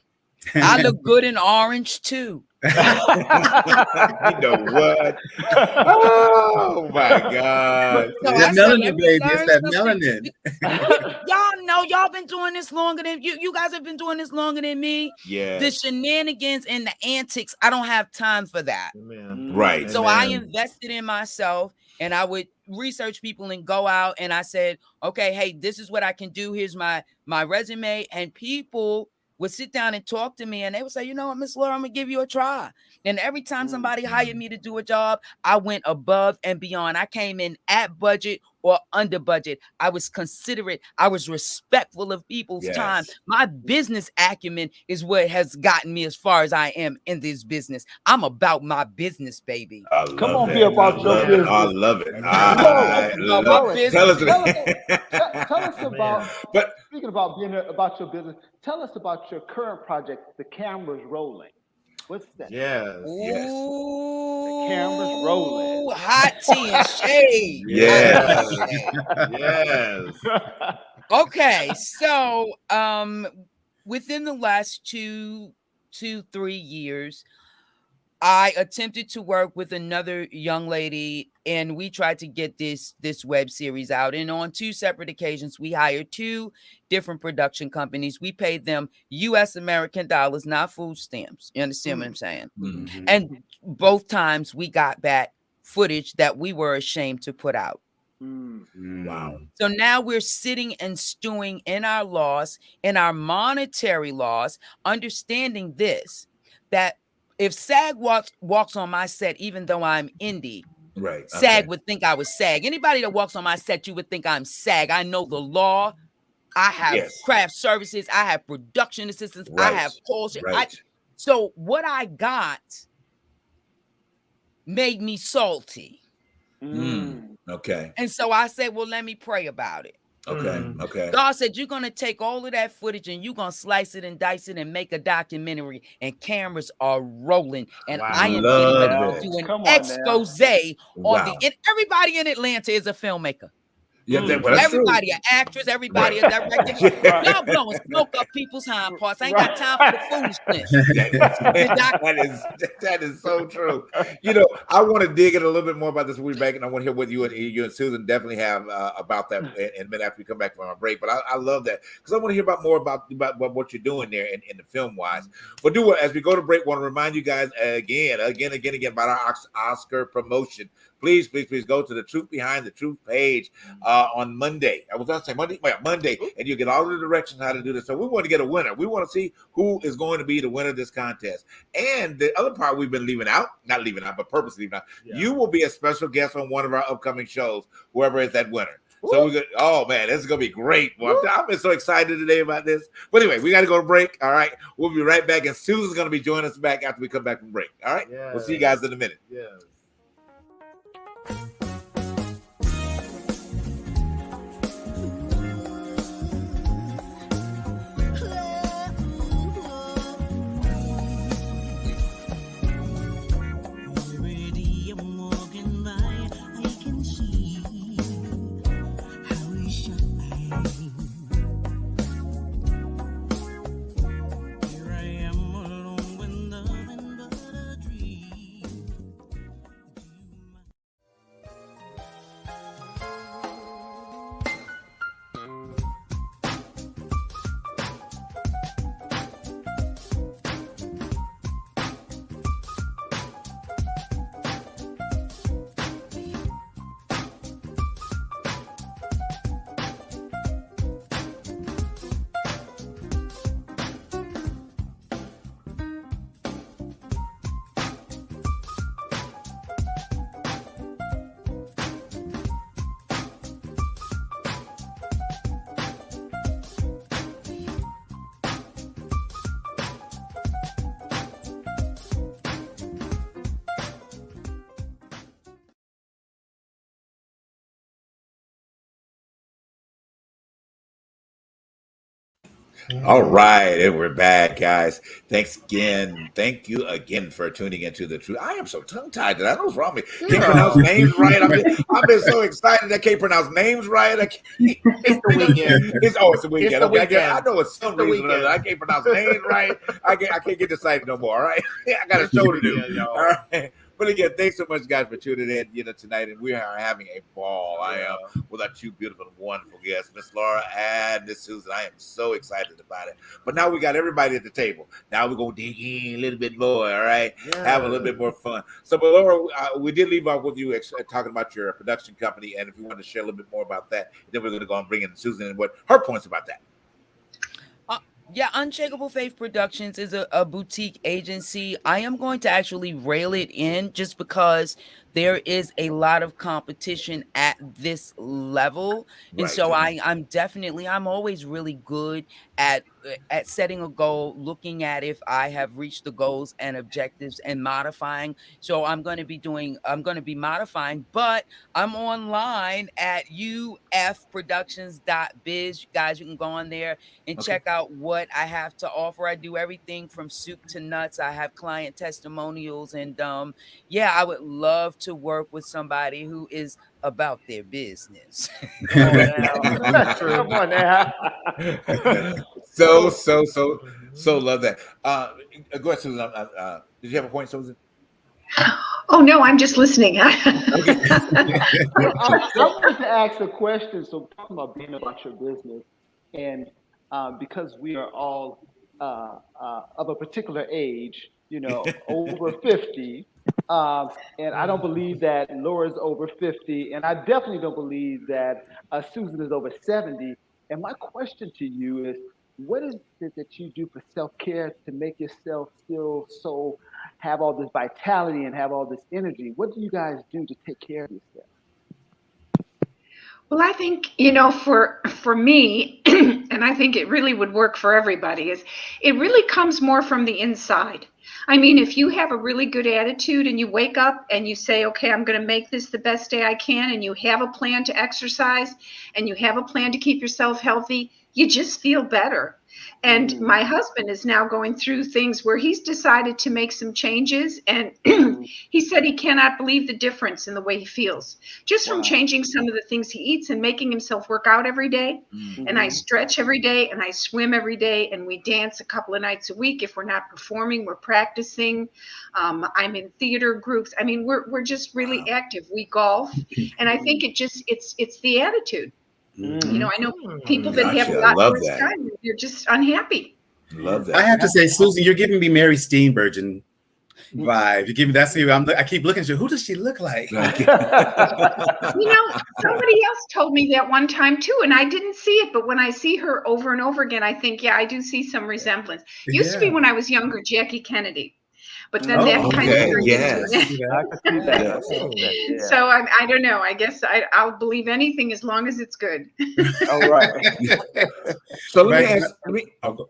I look good in orange too. You know what? Oh my God. That melanin, baby. It's that melanin. Y'all no, y'all been doing this longer than you guys have been doing this longer than me. Yeah. The shenanigans and the antics, I don't have time for that. Right. So I invested in myself, and I would research people and go out, and I said, okay, hey, this is what I can do. Here's my resume. And people would sit down and talk to me, and they would say, you know what, Miss Laura, I'm gonna give you a try. And every time somebody hired me to do a job, I went above and beyond. I came in at budget or under budget. I was considerate. I was respectful of people's time. My business acumen is what has gotten me as far as I am in this business. I'm about my business, baby. Come on, be about your business. I love it. Tell us about. But speaking about being about your business, tell us about your current project. The camera's rolling. What's that? Yes. The camera's rolling. Hot tea and shade. Yes. Okay, so within the last 2-3 years, I attempted to work with another young lady, and we tried to get this web series out. And on 2 separate occasions, we hired 2 different production companies. We paid them U.S. American dollars, not food stamps. You understand what I'm saying? Mm-hmm. And both times we got back footage that we were ashamed to put out. Wow. So now we're sitting and stewing in our loss, in our monetary loss, understanding this, that if SAG walks on my set, even though I'm indie, right, SAG would think I was SAG. Anybody that walks on my set, you would think I'm SAG. I know the law. I have craft services. I have production assistants. I have culture. So what I got made me salty. Okay. And so I said, well, let me pray about it. Okay. God said, you're going to take all of that footage and you're going to slice it and dice it and make a documentary, and cameras are rolling. And I am getting ready to do an expose on the, and everybody in Atlanta is a filmmaker. Yeah, everybody, an actress, everybody, a director. Y'all blowing smoke up people's hind parts. I ain't got time for the foolishness. That is so true. You know, I want to dig in a little bit more about this when we're back, and I want to hear what you and Susan definitely have about that in a minute after we come back from our break. But I love that because I want to hear more about what you're doing there in the film wise. But as we go to break, I want to remind you guys again about our Oscar promotion. Please go to the Truth Behind the Truth page on Monday. I was going to say Monday, and you get all the directions how to do this. So we want to get a winner. We want to see who is going to be the winner of this contest. And the other part we've been not leaving out, but purposely leaving out. Yeah. You will be a special guest on one of our upcoming shows, whoever is that winner. So oh man, this is gonna be great. Boy, I've been so excited today about this. But anyway, we got to go to break. All right, we'll be right back, and Susan's gonna be joining us back after we come back from break. All right, we'll see you guys in a minute. Yes. All right, and we're back, guys. Thank you again for tuning into The Truth. I am so tongue-tied that I know what's wrong with me. Can't pronounce names right. I've been so excited I can't pronounce names right. It's the weekend. It's the weekend. I know it's some reason I can't pronounce names right. I can't get excited no more. All right, I got a show to do. All right. But again, thanks so much, guys, for tuning in, tonight, and we are having a ball. I am with our two beautiful, wonderful guests, Miss Laura and Miss Susan. I am so excited about it. But now we got everybody at the table. Now we're gonna dig in a little bit more. All right, have a little bit more fun. So, but Laura, we did leave off with you talking about your production company, and if you want to share a little bit more about that, then we're going to go and bring in Susan and what her points about that. Yeah, Unshakable Faith Productions is a boutique agency. I am going to actually rail it in just because there is a lot of competition at this level. And so I'm always really good at setting a goal, looking at if I have reached the goals and objectives and modifying. So I'm going to be modifying, but I'm online at ufproductions.biz. You guys, you can go on there and check out what I have to offer. I do everything from soup to nuts. I have client testimonials, and I would love to work with somebody who is about their business. Come on now. Come on now. So love that. Go ahead, Susan. Did you have a point, Susan? Oh no, I'm just listening. I want to ask a question. So talking about being about your business, and because we are all of a particular age, over 50, and I don't believe that Laura's over 50, and I definitely don't believe that Susan is over 70. And my question to you is, what is it that you do for self-care to make yourself still have all this vitality and have all this energy? What do you guys do to take care of yourself? Well, I think, for me, and I think it really would work for everybody, is it really comes more from the inside. I mean, if you have a really good attitude and you wake up and you say, okay, I'm going to make this the best day I can, and you have a plan to exercise and you have a plan to keep yourself healthy, you just feel better. And my husband is now going through things where he's decided to make some changes. And he said he cannot believe the difference in the way he feels just from changing some of the things he eats and making himself work out every day. And I stretch every day and I swim every day and we dance a couple of nights a week. If we're not performing, we're practicing. I'm in theater groups. I mean, we're just really active. We golf. And I think it's the attitude. I know people that have a lot more time. They're just unhappy. Love that. I have to say, Susan, you're giving me Mary Steenburgen vibe. You give me that's you. I keep looking at you. Who does she look like? Somebody else told me that one time too, and I didn't see it. But when I see her over and over again, I think, I do see some resemblance. Used to be when I was younger, Jackie Kennedy. But then that kind of turned into it. So I don't know. I guess I'll believe anything as long as it's good. All right. So let me ask.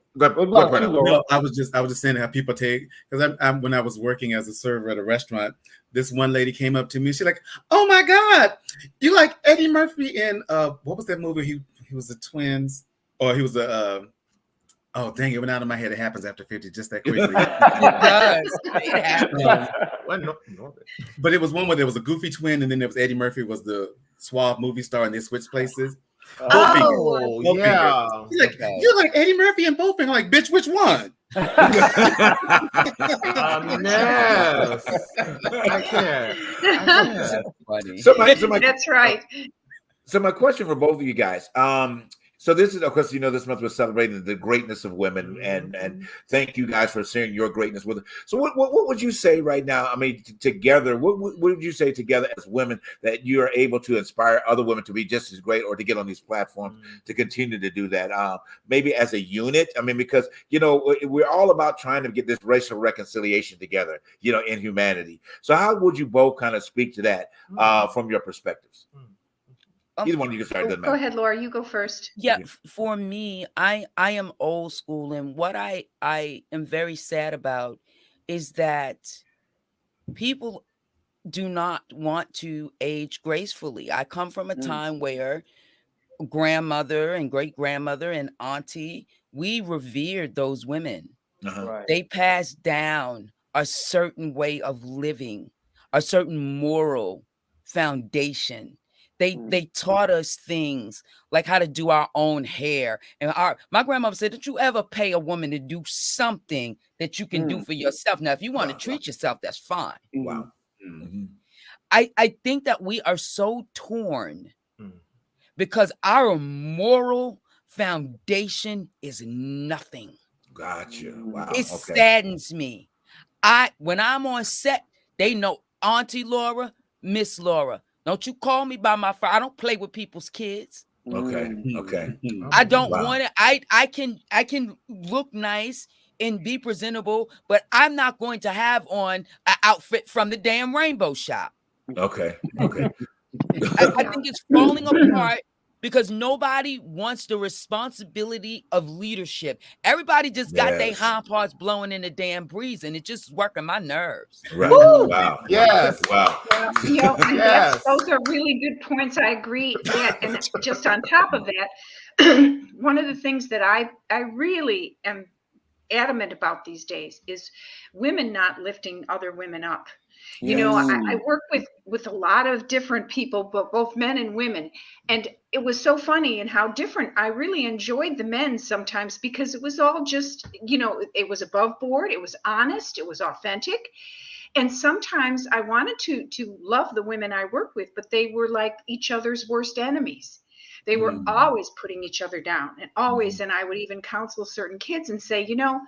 I was just saying how people take, because I'm when I was working as a server at a restaurant, this one lady came up to me. She's like, "Oh my God, you like Eddie Murphy in what was that movie? He was the twins, or he was the oh, dang, it went out of my head. It happens after 50, just that quickly. It does. It happens. But it was one where there was a goofy twin, and then there was Eddie Murphy was the suave movie star, and they switched places. Both yeah. You're like Eddie Murphy and Bowfinger. I'm like, bitch, which one? Yes. I can't. That's funny. That's right. So my question for both of you guys, so this is, of course, this month we're celebrating the greatness of women, and thank you guys for sharing your greatness with us. So what would you say right now? I mean, together, what would you say together as women that you are able to inspire other women to be just as great, or to get on these platforms to continue to do that? Maybe as a unit. I mean, because we're all about trying to get this racial reconciliation together, in humanity. So how would you both kind of speak to that from your perspectives? Either one of you can start. Go ahead, Laura. You go first. Yeah, for me, I am old school, and what I am very sad about is that people do not want to age gracefully. I come from a time where grandmother and great grandmother and auntie, we revered those women. Right. They passed down a certain way of living, a certain moral foundation. They taught us things like how to do our own hair. And my grandmother said, "Don't you ever pay a woman to do something that you can do for yourself. Now, if you want to treat yourself, that's fine." Wow. I think that we are so torn because our moral foundation is nothing. Gotcha. Wow. It saddens me. When I'm on set, they know Auntie Laura, Miss Laura. Don't you call me by my phone. I don't play with people's kids. Okay. I don't want it. I can look nice and be presentable, but I'm not going to have on an outfit from the damn Rainbow Shop. Okay. I think it's falling apart because nobody wants the responsibility of leadership. Everybody just got their hind parts blowing in the damn breeze, and it's just working my nerves. Right. Wow. Yes. Wow. You know, and those are really good points. I agree. And just on top of that, one of the things that I really am adamant about these days is women not lifting other women up. You know, I work with a lot of different people, but both men and women. And it was so funny and how different. I really enjoyed the men sometimes because it was all just, you know, it was above board. It was honest. It was authentic. And sometimes I wanted to love the women I work with, but they were like each other's worst enemies. They were always putting each other down and always. And I would even counsel certain kids and say, you know,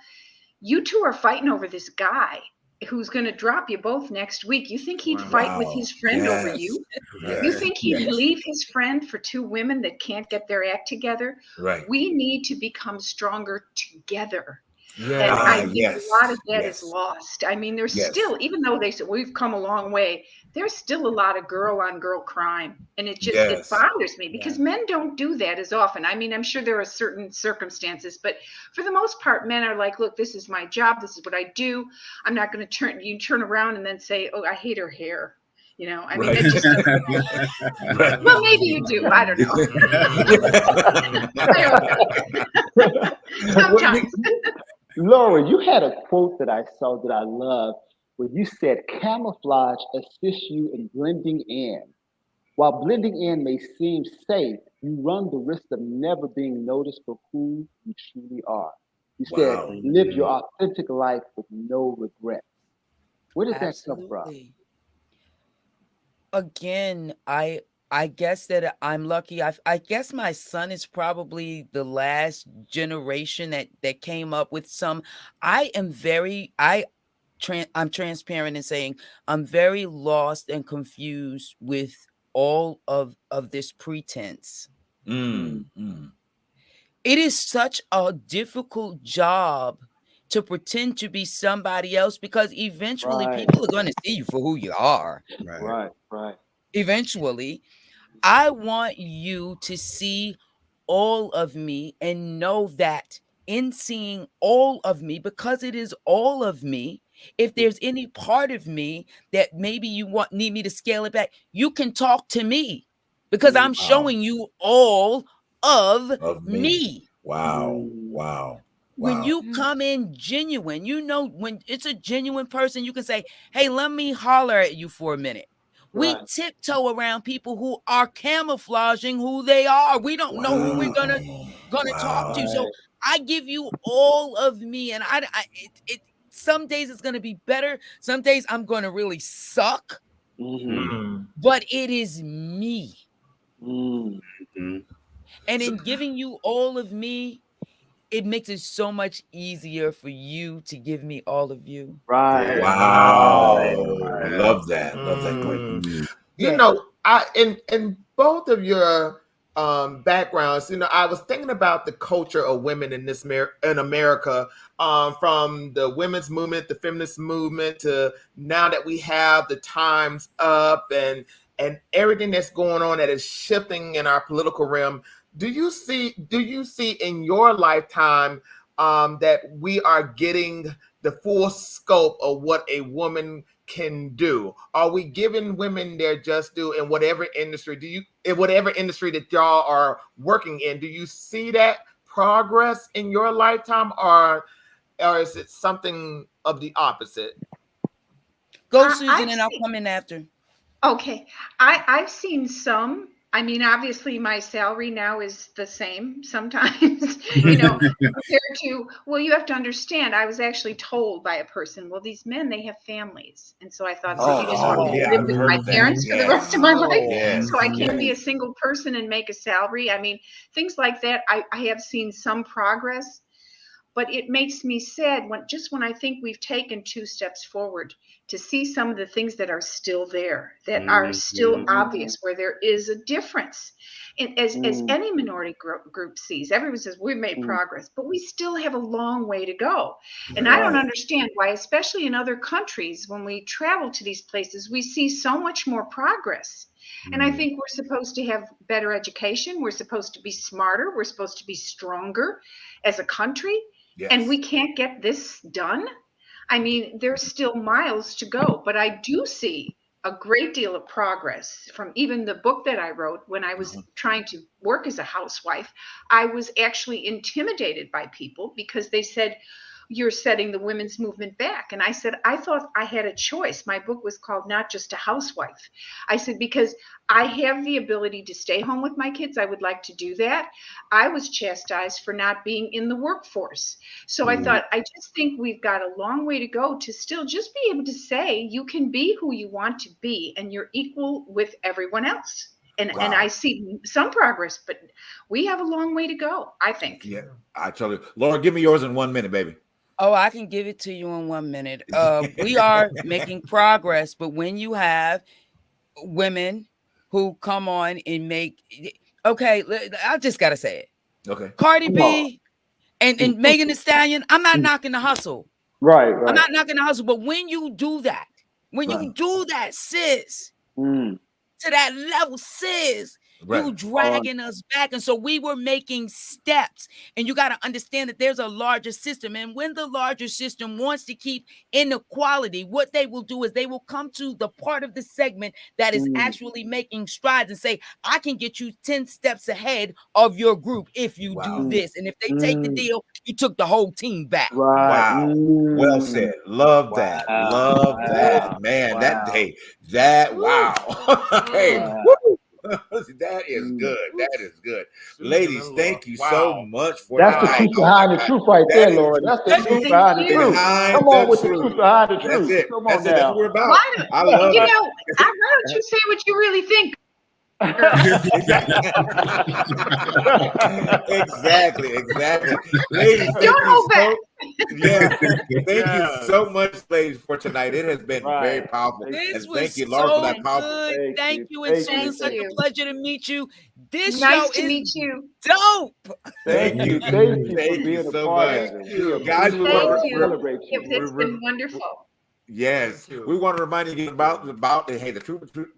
you two are fighting over this guy who's going to drop you both next week. You think he'd fight with his friend over you? You think he'd leave his friend for two women that can't get their act together? Right. We need to become stronger together. And I think a lot of that is lost. I mean, there's still, even though they said we've come a long way, there's still a lot of girl on girl crime. And it just, it bothers me because men don't do that as often. I mean, I'm sure there are certain circumstances, but for the most part, men are like, look, this is my job. This is what I do. I'm not going to turn around and then say, oh, I hate her hair. You know, I mean, it just well, maybe you do. I don't know. Sometimes. Laura, you had a quote that I saw that I love where you said camouflage assists you in blending in. While blending in may seem safe, you run the risk of never being noticed for who you truly are. You said live your authentic life with no regrets. Where does that come from? Again, I guess that I'm lucky. I guess my son is probably the last generation that came up with some. I'm transparent in saying I'm very lost and confused with all of this pretense. It is such a difficult job to pretend to be somebody else because eventually people are going to see you for who you are. Right. Eventually, I want you to see all of me and know that in seeing all of me, because it is all of me, if there's any part of me that maybe you need me to scale it back, you can talk to me because I'm showing you all of me. Wow. When you come in genuine, you know, when it's a genuine person, you can say, hey, let me holler at you for a minute. We tiptoe around people who are camouflaging who they are. We don't know who we're gonna talk to. So I give you all of me, and some days it's gonna be better. Some days I'm gonna really suck, but it is me. And in giving you all of me, it makes it so much easier for you to give me all of you. Right. Wow. I love that. Love that point. You know, in both of your backgrounds, you know, I was thinking about the culture of women in America, from the women's movement, the feminist movement, to now that we have the times up and everything that's going on that is shifting in our political realm. Do you see in your lifetime that we are getting the full scope of what a woman can do? Are we giving women their just due in whatever industry that y'all are working in? Do you see that progress in your lifetime, or is it something of the opposite? Go, Susan, and I'll come in after. Okay. I've seen some I mean, obviously my salary now is the same sometimes, compared to, well, you have to understand, I was actually told by a person, well, these men, they have families. And so I thought, so you just want me to live I've with heard my of that. parents for the rest of my life? Yes. So I can't be a single person and make a salary. I mean, things like that. I have seen some progress, but it makes me sad when I think we've taken 2 steps forward, to see some of the things that are still there, that are still obvious, where there is a difference. And as any minority group sees, everyone says we've made progress, but we still have a long way to go. And I don't understand why, especially in other countries, when we travel to these places, we see so much more progress. And I think we're supposed to have better education. We're supposed to be smarter. We're supposed to be stronger as a country. Yes. And we can't get this done. I mean, there's still miles to go, but I do see a great deal of progress from even the book that I wrote when I was trying to work as a housewife. I was actually intimidated by people because they said, you're setting the women's movement back. And I said, I thought I had a choice. My book was called Not Just a Housewife. I said, because I have the ability to stay home with my kids. I would like to do that. I was chastised for not being in the workforce. So I thought, I just think we've got a long way to go to still just be able to say you can be who you want to be and you're equal with everyone else. And I see some progress, but we have a long way to go, I think. Yeah, I totally. Laura, give me yours in 1 minute, baby. Oh, I can give it to you in 1 minute. We are making progress, but when you have women who come on and make, okay, I just gotta say it. Okay. Cardi B and Megan Thee Stallion, I'm not knocking the hustle. Right. I'm not knocking the hustle, but when you do that, sis, to that level, sis, you dragging us back. And so we were making steps, and you got to understand that there's a larger system. And when the larger system wants to keep inequality, what they will do is they will come to the part of the segment that is actually making strides and say, I can get you 10 steps ahead of your group if you do this. And if they take the deal, you took the whole team back. Wow. Well said. Love that. Love that. Man, that day. Wow. Hey, woo. That is good. That is good. Ladies, thank you so much for That's the truth behind the truth right there, Laura. That's the truth behind the truth. Come on with the truth behind the truth. That's it. Come on now. That's what we're about. Why don't you say what you really think? Exactly. Ladies, thank you so much, ladies, for tonight. It has been very powerful. This was thank you, Laura, for that powerful. good. Thank you, and Susan, such a pleasure to meet you. This nice show to is meet you. Dope. Thank you so much, guys. It's been wonderful. Yes, we want to remind you again about the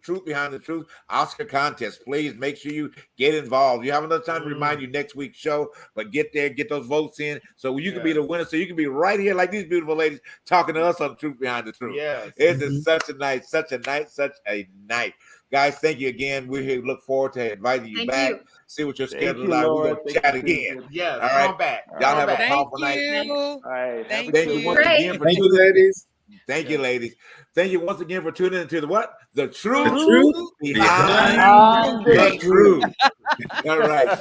truth behind the truth Oscar contest. Please make sure you get involved. You have another time to remind you next week's show, but get there, get those votes in, so you can be the winner. So you can be right here like these beautiful ladies talking to us on the truth behind the truth. Yes, it is such a night, guys. Thank you again. We're here. Look forward to inviting you back. See what your schedule is like. We're gonna chat again. Yes, all right, come back. Y'all have a powerful night. All right, thank you once again for tuning in, ladies. Thank you, ladies. Thank you once again for tuning into the truth behind the truth. All right.